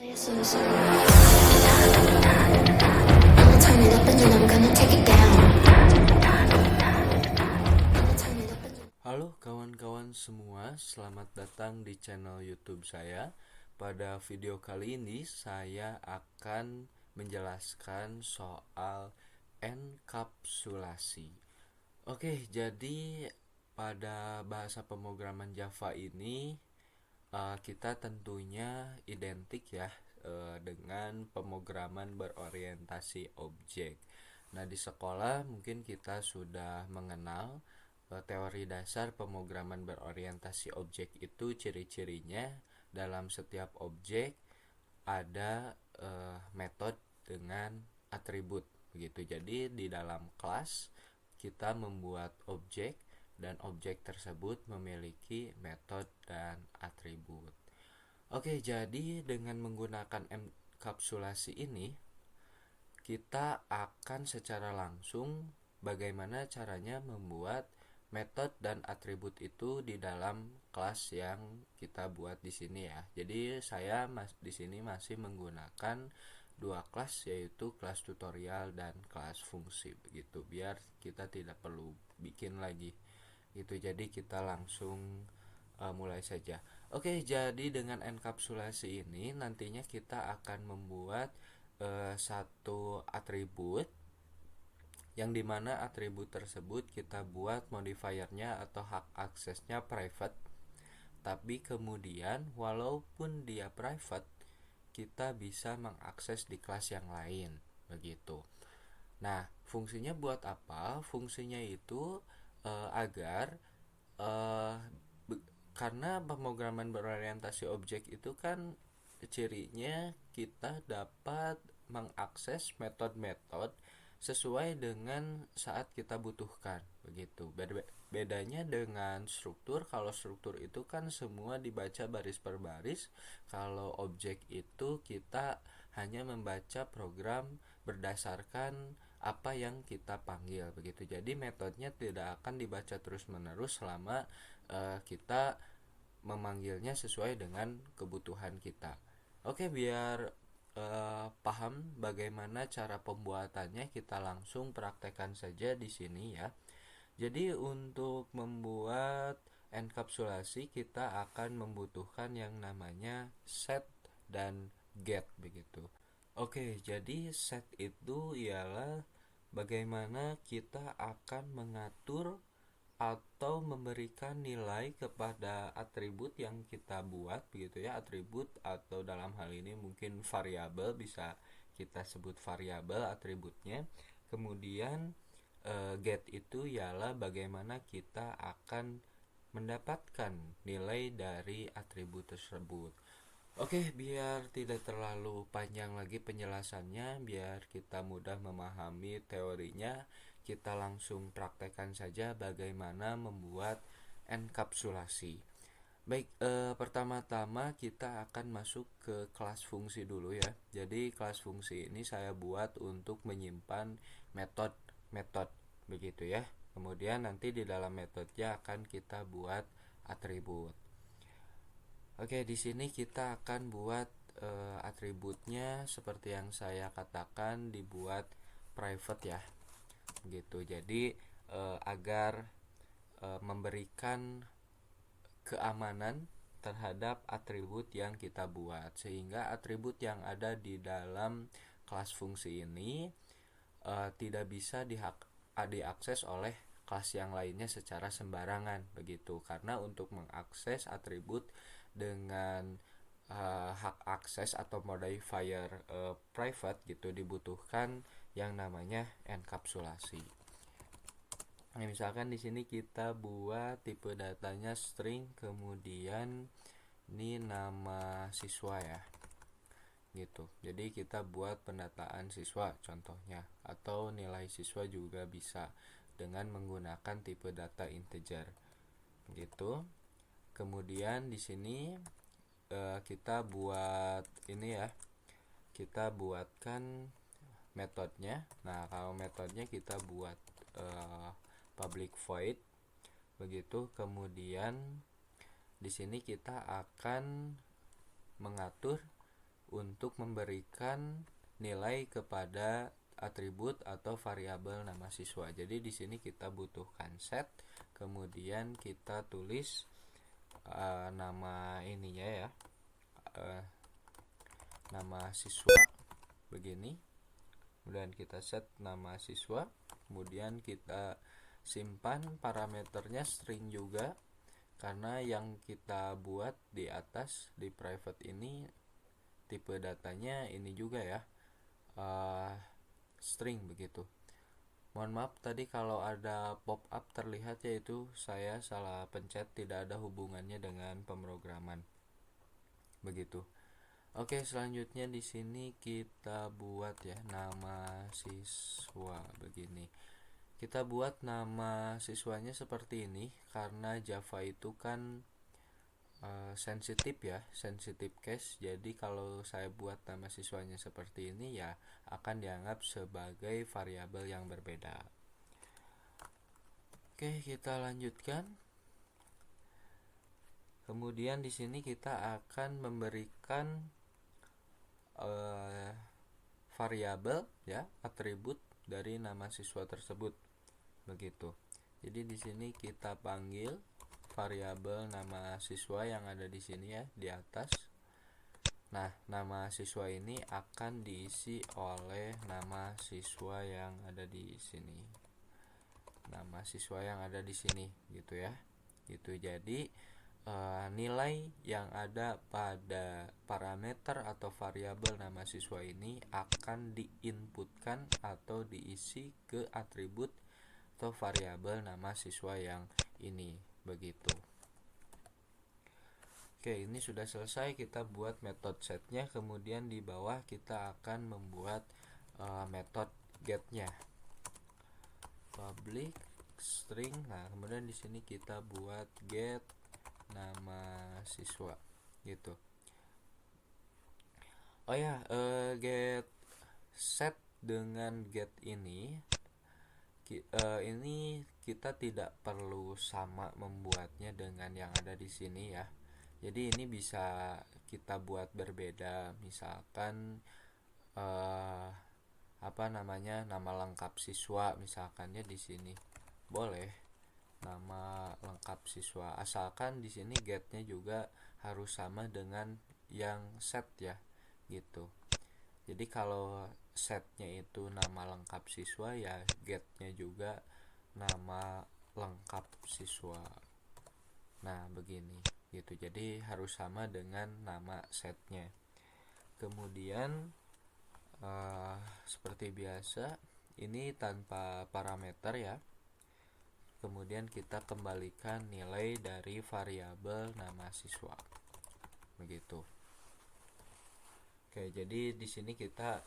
Halo kawan-kawan semua, selamat datang di channel YouTube saya. Pada video kali ini saya akan menjelaskan soal enkapsulasi. Oke, jadi pada bahasa pemrograman Java ini kita tentunya identik ya dengan pemrograman berorientasi objek. Nah, di sekolah mungkin kita sudah mengenal teori dasar pemrograman berorientasi objek itu. Ciri-cirinya dalam setiap objek ada metode dengan atribut begitu. Jadi di dalam kelas kita membuat objek dan objek tersebut memiliki metode dan atribut. Oke, jadi dengan menggunakan enkapsulasi ini kita akan secara langsung bagaimana caranya membuat metode dan atribut itu di dalam kelas yang kita buat di sini ya. Jadi saya di sini masih menggunakan dua kelas, yaitu kelas tutorial dan kelas fungsi begitu, biar kita tidak perlu bikin lagi gitu. Jadi kita langsung mulai saja. Oke, jadi dengan enkapsulasi ini nantinya kita akan membuat satu atribut, yang dimana atribut tersebut kita buat modifiernya atau hak aksesnya private, tapi kemudian walaupun dia private kita bisa mengakses di kelas yang lain begitu. Nah, fungsinya buat apa? Fungsinya itu agar karena pemrograman berorientasi objek itu kan cirinya kita dapat mengakses metode-metode sesuai dengan saat kita butuhkan begitu. Bedanya dengan struktur, kalau struktur itu kan semua dibaca baris per baris, kalau objek itu kita hanya membaca program berdasarkan apa yang kita panggil begitu. Jadi metodenya tidak akan dibaca terus-menerus selama kita memanggilnya sesuai dengan kebutuhan kita. Oke, biar paham bagaimana cara pembuatannya, kita langsung praktekkan saja di sini ya. Jadi untuk membuat enkapsulasi kita akan membutuhkan yang namanya set dan get begitu. Oke, jadi set itu ialah bagaimana kita akan mengatur atau memberikan nilai kepada atribut yang kita buat begitu ya. Atribut atau dalam hal ini mungkin variabel, bisa kita sebut variabel atributnya. Kemudian get itu ialah bagaimana kita akan mendapatkan nilai dari atribut tersebut. Oke, biar tidak terlalu panjang lagi penjelasannya, biar kita mudah memahami teorinya, kita langsung praktekkan saja bagaimana membuat enkapsulasi. Baik, pertama-tama kita akan masuk ke kelas fungsi dulu ya. Jadi kelas fungsi ini saya buat untuk menyimpan metode begitu ya. Kemudian nanti di dalam metodenya akan kita buat atribut. Oke, di sini kita akan buat atributnya seperti yang saya katakan, dibuat private ya. Gitu. Jadi agar memberikan keamanan terhadap atribut yang kita buat, sehingga atribut yang ada di dalam kelas fungsi ini tidak bisa diakses oleh kelas yang lainnya secara sembarangan begitu. Karena untuk mengakses atribut dengan hak akses atau modifier private gitu dibutuhkan yang namanya enkapsulasi. Nah, misalkan di sini kita buat tipe datanya string, kemudian ini nama siswa ya. Gitu. Jadi kita buat pendataan siswa contohnya, atau nilai siswa juga bisa dengan menggunakan tipe data integer. Gitu. Kemudian di sini kita buat ini ya. Kita buatkan metodenya. Nah, kalau metodenya kita buat public void begitu. Kemudian di sini kita akan mengatur untuk memberikan nilai kepada atribut atau variabel nama siswa. Jadi di sini kita butuhkan set, kemudian kita tulis nama ininya ya, nama siswa begini. Kemudian kita set nama siswa, kemudian kita simpan parameternya string juga, karena yang kita buat di atas di private ini tipe datanya ini juga ya, string begitu. Mohon maaf tadi kalau ada pop up terlihat, yaitu saya salah pencet, tidak ada hubungannya dengan pemrograman begitu. Oke, selanjutnya di sini kita buat ya nama siswa begini. Kita buat nama siswanya seperti ini karena Java itu kan sensitif ya, sensitif case. Jadi kalau saya buat nama siswanya seperti ini ya akan dianggap sebagai variabel yang berbeda. Oke, kita lanjutkan. Kemudian di sini kita akan memberikan variabel ya, atribut dari nama siswa tersebut begitu. Jadi di sini kita panggil variabel nama siswa yang ada di sini ya, di atas. Nah, nama siswa ini akan diisi oleh nama siswa yang ada di sini. Nama siswa yang ada di sini gitu ya. Gitu. Jadi nilai yang ada pada parameter atau variabel nama siswa ini akan diinputkan atau diisi ke atribut atau variabel nama siswa yang ini begitu. Oke, ini sudah selesai kita buat metode setnya. Kemudian di bawah kita akan membuat metode getnya, public string. Nah, kemudian di sini kita buat get nama siswa gitu. Oh ya, get set dengan get ini kita tidak perlu sama membuatnya dengan yang ada di sini ya. Jadi ini bisa kita buat berbeda. Misalkan nama lengkap siswa misalkannya di sini boleh nama lengkap siswa, asalkan di sini getnya juga harus sama dengan yang set ya gitu. Jadi kalau setnya itu nama lengkap siswa ya getnya juga nama lengkap siswa. Nah begini gitu, jadi harus sama dengan nama setnya. Kemudian seperti biasa ini tanpa parameter ya. Kemudian kita kembalikan nilai dari variabel nama siswa begitu. Oke, jadi di sini kita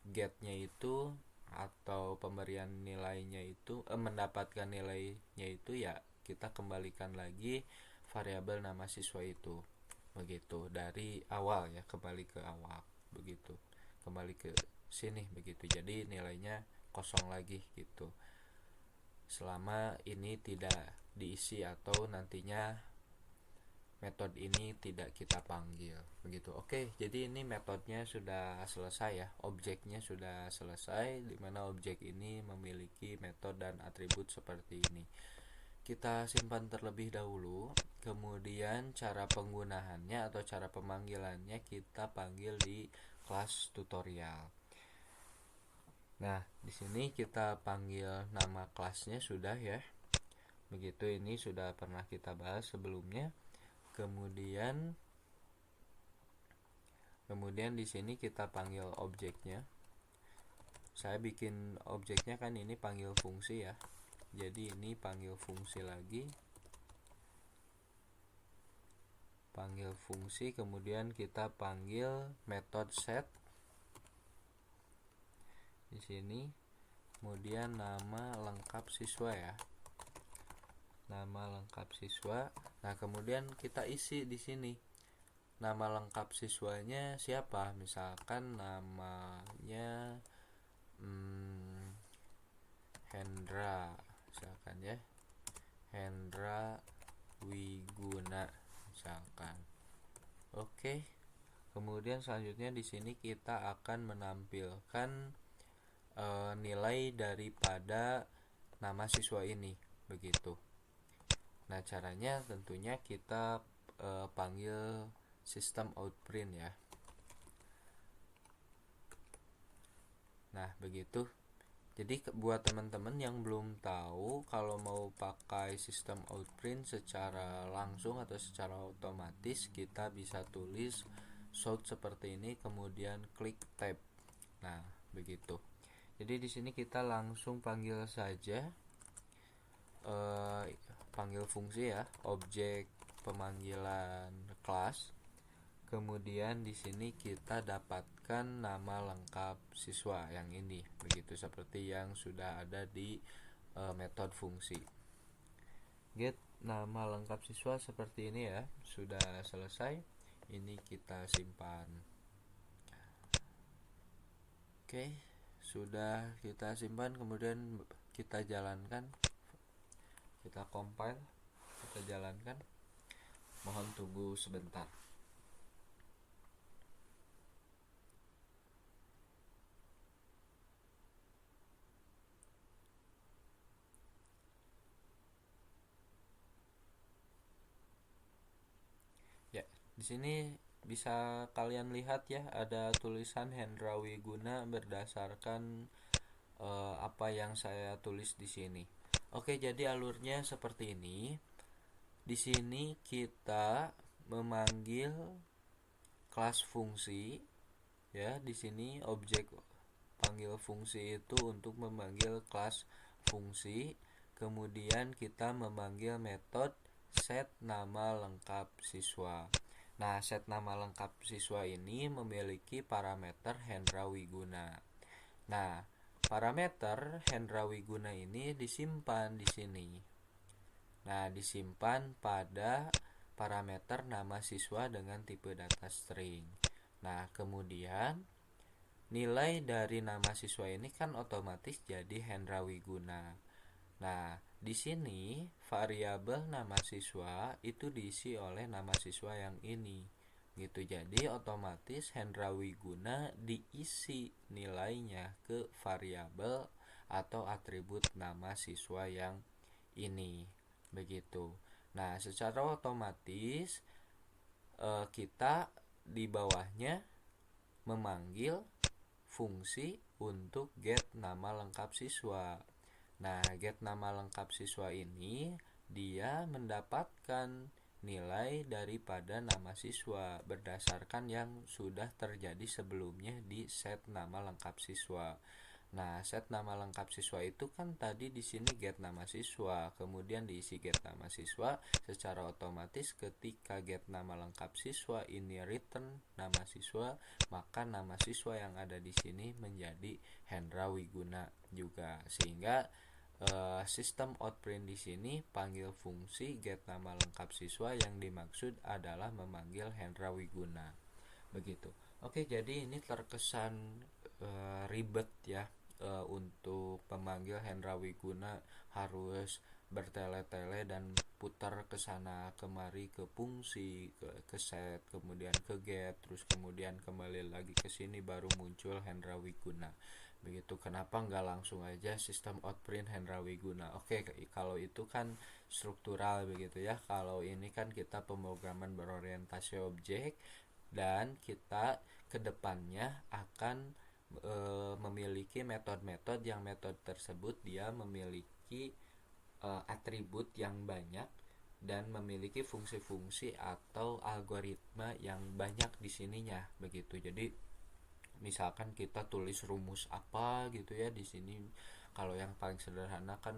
getnya itu atau pemberian nilainya itu mendapatkan nilainya itu ya kita kembalikan lagi variabel nama siswa itu begitu, dari awal ya, kembali ke awal begitu, kembali ke sini begitu. Jadi nilainya kosong lagi gitu selama ini tidak diisi atau nantinya metode ini tidak kita panggil begitu. Oke, jadi ini metodenya sudah selesai ya, objeknya sudah selesai, dimana objek ini memiliki metode dan atribut seperti ini. Kita simpan terlebih dahulu, kemudian cara penggunaannya atau cara pemanggilannya kita panggil di kelas tutorial. Nah, di sini kita panggil nama kelasnya sudah ya. Begitu, ini sudah pernah kita bahas sebelumnya. Kemudian di sini kita panggil objeknya. Saya bikin objeknya kan ini panggil fungsi ya. Jadi ini panggil fungsi lagi. Panggil fungsi, kemudian kita panggil method set di sini, kemudian nama lengkap siswa ya, nama lengkap siswa. Nah kemudian kita isi di sini nama lengkap siswanya siapa, misalkan namanya Hendra misalkan ya, Hendra Wiguna misalkan. Oke, Kemudian selanjutnya di sini kita akan menampilkan nilai daripada nama siswa ini, begitu. Nah, caranya tentunya kita panggil sistem outprint ya. Nah, begitu. Jadi buat teman-teman yang belum tahu, kalau mau pakai sistem outprint secara langsung atau secara otomatis, kita bisa tulis shout seperti ini, kemudian klik tab. Nah, begitu. Jadi di sini kita langsung panggil saja panggil fungsi ya, objek pemanggilan kelas. Kemudian di sini kita dapatkan nama lengkap siswa yang ini, begitu seperti yang sudah ada di metode fungsi. Get nama lengkap siswa seperti ini ya, sudah selesai. Ini kita simpan. Oke, sudah kita simpan, kemudian kita jalankan. Kita compile, kita jalankan. Mohon tunggu sebentar. Ya, di sini bisa kalian lihat ya, ada tulisan Hendra Wiguna berdasarkan apa yang saya tulis di sini. Oke, jadi alurnya seperti ini. Di sini kita memanggil kelas fungsi ya. Di sini objek panggil fungsi itu untuk memanggil kelas fungsi. Kemudian kita memanggil metode set nama lengkap siswa. Nah, set nama lengkap siswa ini memiliki parameter Hendra Wiguna. Nah, parameter Hendra Wiguna ini disimpan di sini. Nah, disimpan pada parameter nama siswa dengan tipe data string. Nah, kemudian nilai dari nama siswa ini kan otomatis jadi Hendra Wiguna. Nah, di sini variabel nama siswa itu diisi oleh nama siswa yang ini. Gitu. Jadi otomatis Hendra Wiguna diisi nilainya ke variabel atau atribut nama siswa yang ini. Begitu. Nah, secara otomatis kita di bawahnya memanggil fungsi untuk get nama lengkap siswa. Nah, get nama lengkap siswa ini dia mendapatkan nilai daripada nama siswa berdasarkan yang sudah terjadi sebelumnya di set nama lengkap siswa. Nah, set nama lengkap siswa itu kan tadi di sini get nama siswa, kemudian diisi get nama siswa. Secara otomatis ketika get nama lengkap siswa ini return nama siswa, maka nama siswa yang ada di sini menjadi Hendra Wiguna juga. Sehingga sistem outprint di sini panggil fungsi get nama lengkap siswa, yang dimaksud adalah memanggil Hendra Wiguna. Begitu. Oke, jadi ini terkesan ribet ya. Untuk pemanggil Hendra Wiguna harus bertele-tele dan putar ke sana kemari, ke fungsi, ke set, kemudian ke get, terus kemudian kembali lagi ke sini baru muncul Hendra Wiguna. Begitu. Kenapa nggak langsung aja sistem outprint Hendra Wiguna? Oke, kalau itu kan struktural begitu ya. Kalau ini kan kita pemrograman berorientasi objek, dan kita kedepannya akan memiliki metode-metode yang metode tersebut dia memiliki atribut yang banyak dan memiliki fungsi-fungsi atau algoritma yang banyak di sininya begitu. Jadi misalkan kita tulis rumus apa gitu ya di sini. Kalau yang paling sederhana kan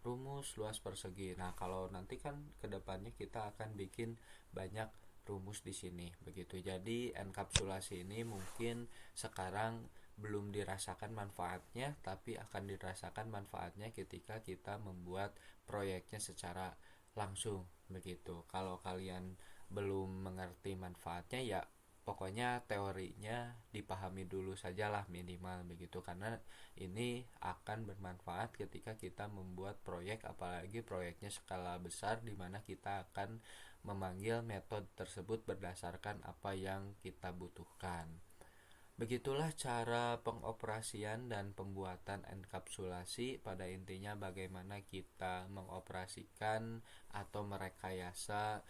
rumus luas persegi. Nah, kalau nanti kan kedepannya kita akan bikin banyak rumus di sini begitu. Jadi enkapsulasi ini mungkin sekarang belum dirasakan manfaatnya, tapi akan dirasakan manfaatnya ketika kita membuat proyeknya secara langsung begitu. Kalau kalian belum mengerti manfaatnya, ya pokoknya teorinya dipahami dulu sajalah minimal begitu, karena ini akan bermanfaat ketika kita membuat proyek, apalagi proyeknya skala besar di mana kita akan memanggil metode tersebut berdasarkan apa yang kita butuhkan. Begitulah cara pengoperasian dan pembuatan enkapsulasi. Pada intinya bagaimana kita mengoperasikan atau merekayasa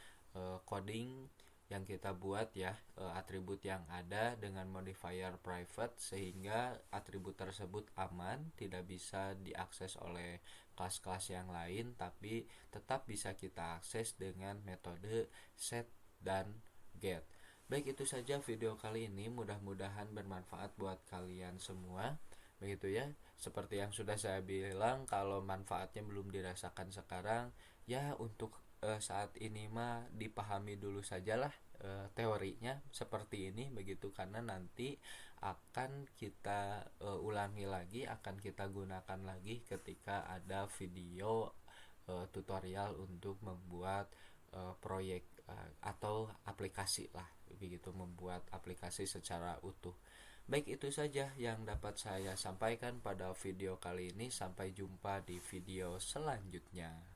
coding yang kita buat ya, atribut yang ada dengan modifier private sehingga atribut tersebut aman, tidak bisa diakses oleh kelas-kelas yang lain, tapi tetap bisa kita akses dengan metode set dan get. Baik, itu saja video kali ini, mudah-mudahan bermanfaat buat kalian semua. Begitu ya, seperti yang sudah saya bilang, kalau manfaatnya belum dirasakan sekarang, ya untuk saat ini mah dipahami dulu sajalah teorinya seperti ini begitu, karena nanti akan kita ulangi lagi, akan kita gunakan lagi ketika ada video tutorial untuk membuat proyek atau aplikasi lah, begitu, membuat aplikasi secara utuh. Baik, itu saja yang dapat saya sampaikan pada video kali ini. Sampai jumpa di video selanjutnya.